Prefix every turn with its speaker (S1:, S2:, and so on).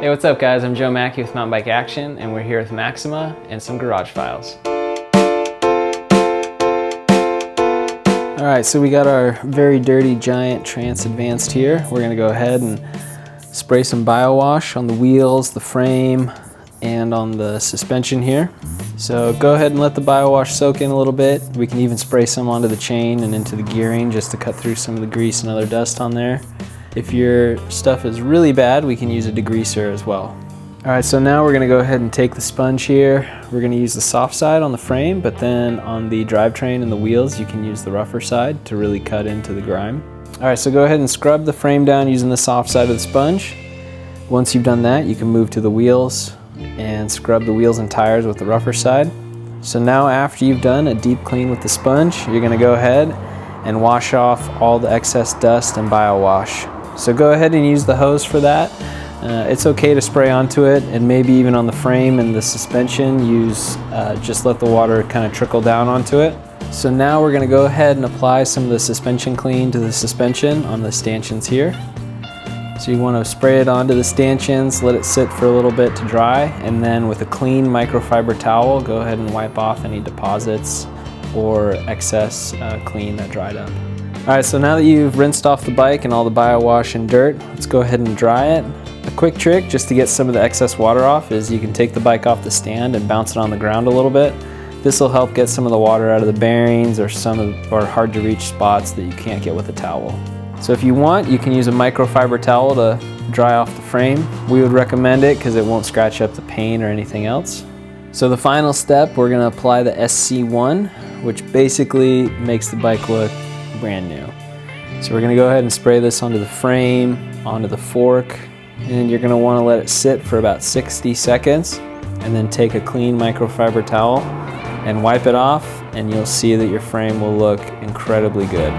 S1: Hey, what's up guys? I'm Joe Mackey with Mountain Bike Action, and we're here with Maxima and some garage files. Alright, so we got our very dirty giant Trans Advanced here. We're going to go ahead and spray some BioWash on the wheels, the frame, and on the suspension here. So go ahead and let the BioWash soak in a little bit. We can even spray some onto the chain and into the gearing just to cut through some of the grease and other dust on there. If your stuff is really bad, we can use a degreaser as well. Alright, so now we're going to go ahead and take the sponge here. We're going to use the soft side on the frame, but then on the drivetrain and the wheels, you can use the rougher side to really cut into the grime. Alright, so go ahead and scrub the frame down using the soft side of the sponge. Once you've done that, you can move to the wheels and scrub the wheels and tires with the rougher side. So now after you've done a deep clean with the sponge, you're going to go ahead and wash off all the excess dust and BioWash. So go ahead and use the hose for that. It's okay to spray onto it, and maybe even on the frame and the suspension, just let the water kind of trickle down onto it. So now we're going to go ahead and apply some of the suspension clean to the suspension on the stanchions here. So you want to spray it onto the stanchions, let it sit for a little bit to dry, and then with a clean microfiber towel, go ahead and wipe off any deposits or excess clean that dried up. Alright, so now that you've rinsed off the bike and all the BioWash and dirt, let's go ahead and dry it. A quick trick just to get some of the excess water off is you can take the bike off the stand and bounce it on the ground a little bit. This will help get some of the water out of the bearings or hard to reach spots that you can't get with a towel. So if you want, you can use a microfiber towel to dry off the frame. We would recommend it because it won't scratch up the paint or anything else. So the final step, we're going to apply the SC1, which basically makes the bike look brand new. So we're going to go ahead and spray this onto the frame, onto the fork, and you're going to want to let it sit for about 60 seconds and then take a clean microfiber towel and wipe it off, and you'll see that your frame will look incredibly good.